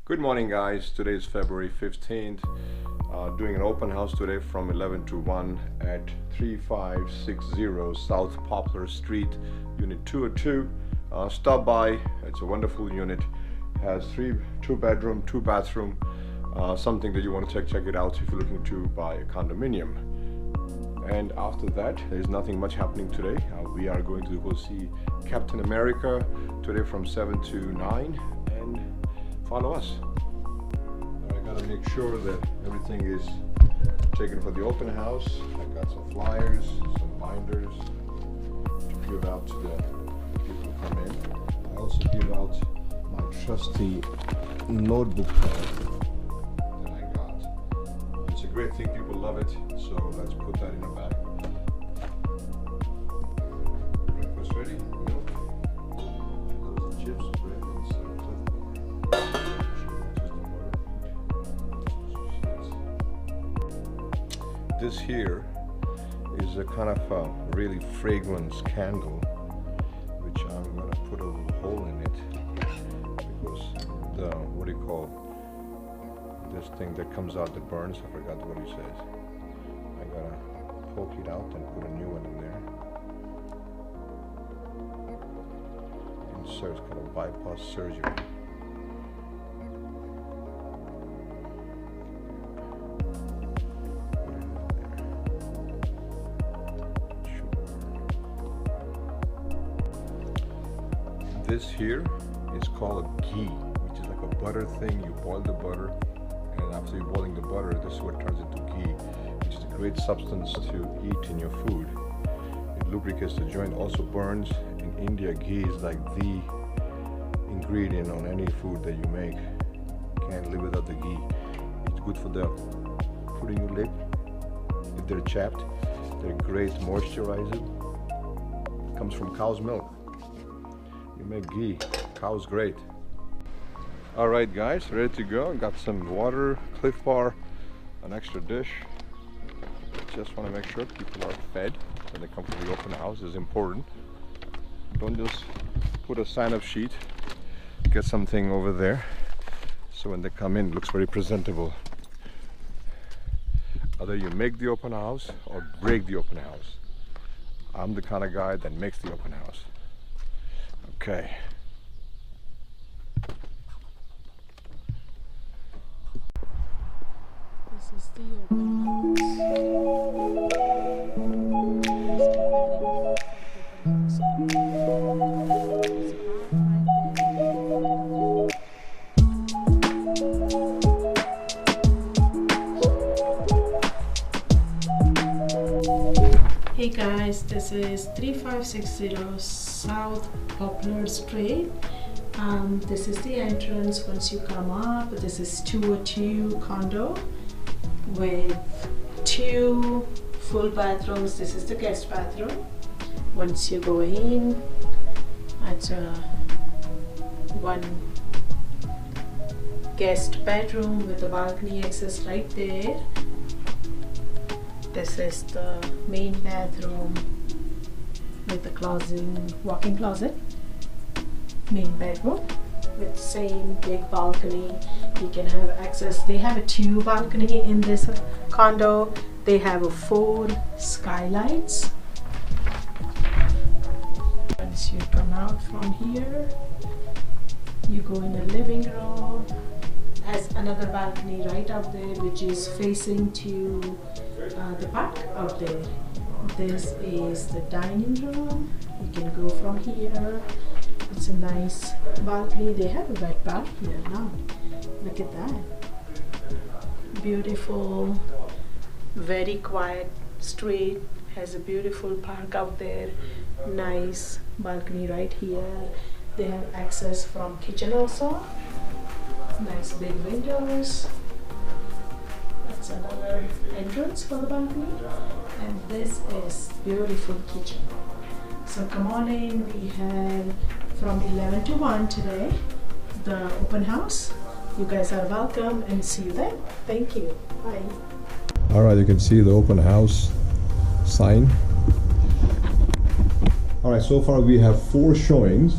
Good morning guys, today is February 15th. Doing an open house today from 11 to 1 at 3560 South Poplar Street, Unit 202. Stop by, it's a wonderful unit. Has two bedroom, 2 bathroom. Something that you want to check it out if you're looking to buy a condominium. And after that, there's nothing much happening today. We are going to go see Captain America today from 7 to 9 and follow us. I gotta make sure that everything is taken for the open house. I got some flyers, some binders to give out to the people who come in. I also give out my trusty notebook pad that I got. It's a great thing, people love it, so let's put that in a bag. Breakfast ready? Milk, chips, bread, and some Cliff Bar. This here is a kind of a really fragrance candle, which I'm gonna put a little hole in it because the what do you call this thing that comes out that burns? I forgot what he says. I gotta poke it out and put a new one in there. Insert, it's called a bypass surgery. This here is called a ghee, which is like a butter thing. You boil the butter, and after you're boiling the butter, this is what turns into ghee, which is a great substance to eat in your food. It lubricates the joint, also burns. In India, ghee is like the ingredient on any food that you make. Can't live without the ghee. It's good for the food in your lip. If they're chapped, they're great moisturizer. Comes from cow's milk. You make ghee, cow's great. All right guys, ready to go. Got some water, Cliff Bar, an extra dish. Just want to make sure people are fed when they come to the open house. Is important. Don't just put a sign-up sheet. Get something over there so when they come in it looks very presentable. Either you make the open house or break the open house. I'm the kind of guy that makes the open house. Okay. This is the open house. Hey guys, this is 3560 South Poplar Street. This is the entrance once you come up. This is 202 condo with 2 full bathrooms. This is the guest bathroom. Once you go in, it's a 1 guest bedroom with a balcony access right there. This is the main bathroom with the closet, walk-in closet. Main bedroom with same big balcony. You can have access. They have a 2 balcony in this condo. They have a 4 skylights. Once you come out from here, you go in the living room. Has another balcony right up there, which is facing to the park out there. This is the dining room. You can go from here. It's a nice balcony. They have a wet bar here now. Look at that. Beautiful, very quiet street. Has a beautiful park out there. Nice balcony right here. They have access from kitchen also. Nice big windows. That's another entrance for the balcony. And this is beautiful kitchen. So come on in. We have from 11 to 1 today, the open house. You guys are welcome and see you then. Thank you. Bye. All right, you can see the open house sign. All right, so far we have 4 showings.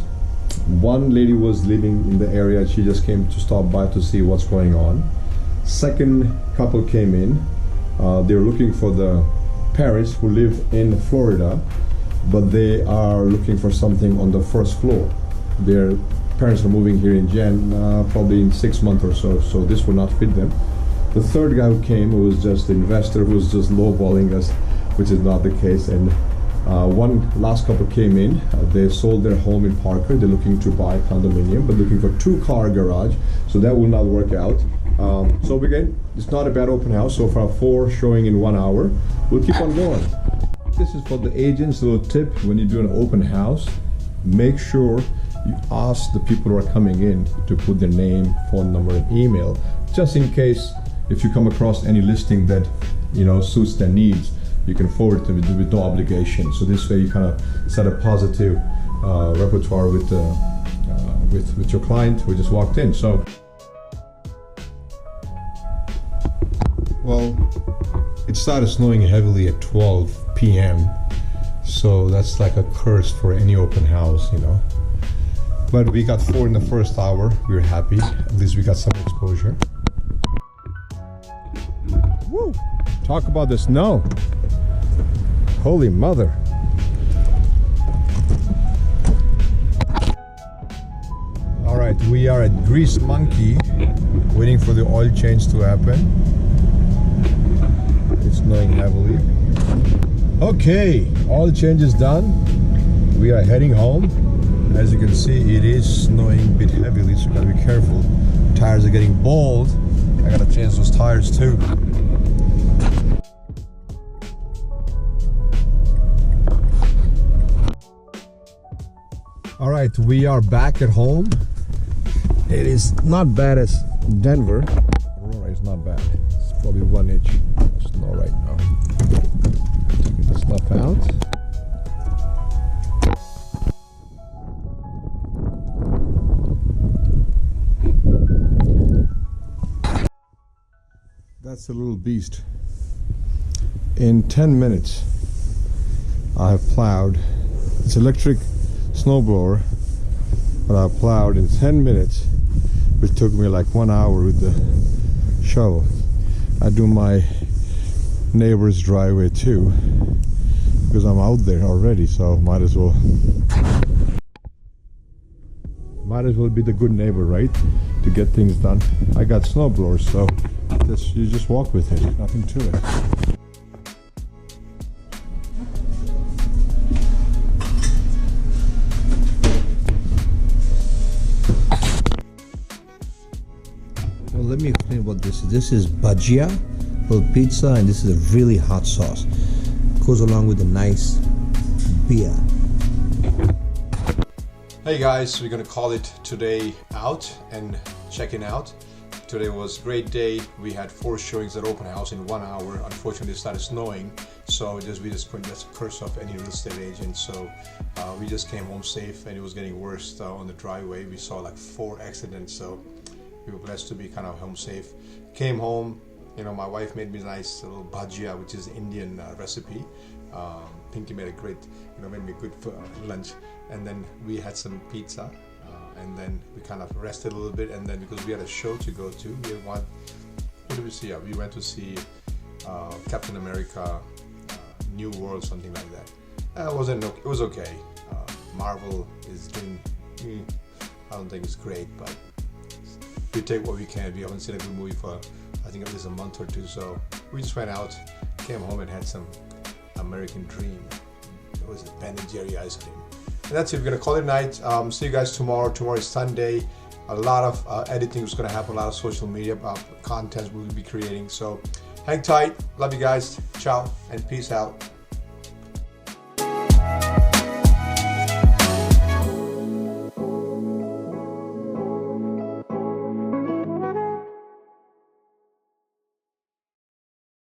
One lady was living in the area. She just came to stop by to see what's going on. Second couple came in. They were looking for the parents who live in Florida, but they are looking for something on the first floor. Their parents are moving here in probably in 6 months or so, so this will not fit them. The third guy who came was just an investor who was just lowballing us, which is not the case. And one last couple came in. They sold their home in Parker. They're looking to buy a condominium, but looking for 2-car garage, so that will not work out. So again, it's not a bad open house. So far 4 showing in 1 hour. We'll keep on going. This is for the agents. A little tip: when you do an open house, make sure you ask the people who are coming in to put their name, phone number, and email, just in case if you come across any listing that suits their needs, you can forward it to them with no obligation. So this way you kind of set a positive repertoire with your client who just walked in. So, well, it started snowing heavily at 12 p.m. So that's like a curse for any open house, But we got 4 in the first hour. We were happy. At least we got some exposure. Woo! Talk about the snow. Holy mother. All right, we are at Grease Monkey, waiting for the oil change to happen. It's snowing heavily. Okay, oil change is done. We are heading home. As you can see, it is snowing a bit heavily, so you gotta be careful. Tires are getting bald. I gotta change those tires too. All right, we are back at home. It is not bad as Denver. Aurora is not bad. It's probably 1 inch of snow right now. Taking the stuff out. That's a little beast. In 10 minutes, I have plowed. It's electric snowblower, but I plowed in 10 minutes, which took me like 1 hour with the shovel. I do my neighbor's driveway too, because I'm out there already, so might as well be the good neighbor, right? To get things done. I got snowblowers, so you just walk with it, nothing to it. Well, let me explain what this is. This is bhajia, little pizza, and this is a really hot sauce. Goes along with a nice beer. Hey guys, we're gonna call it today out and checking out. Today was a great day. We had 4 showings at open house in 1 hour. Unfortunately, it started snowing, so we just couldn't. That's a curse of any real estate agent. So we just came home safe, and it was getting worse on the driveway. We saw like 4 accidents, so we were blessed to be kind of home safe. Came home, my wife made me a nice little bhajia, which is Indian recipe. Pinky made a great, made me a good lunch, and then we had some pizza. And then we kind of rested a little bit, and then because we had a show to go to, what did we see? We went to see Captain America, New World, something like that. It was okay. Marvel is doing. I don't think it's great, but we take what we can. We haven't seen a good movie for I think at least a month or 2, so we just went out, came home, and had some American Dream. It was a Ben and Jerry ice cream. And that's it. We're gonna call it night. See you guys tomorrow. Tomorrow is Sunday. A lot of editing is gonna happen. A lot of social media content we'll be creating. So hang tight. Love you guys. Ciao and peace out.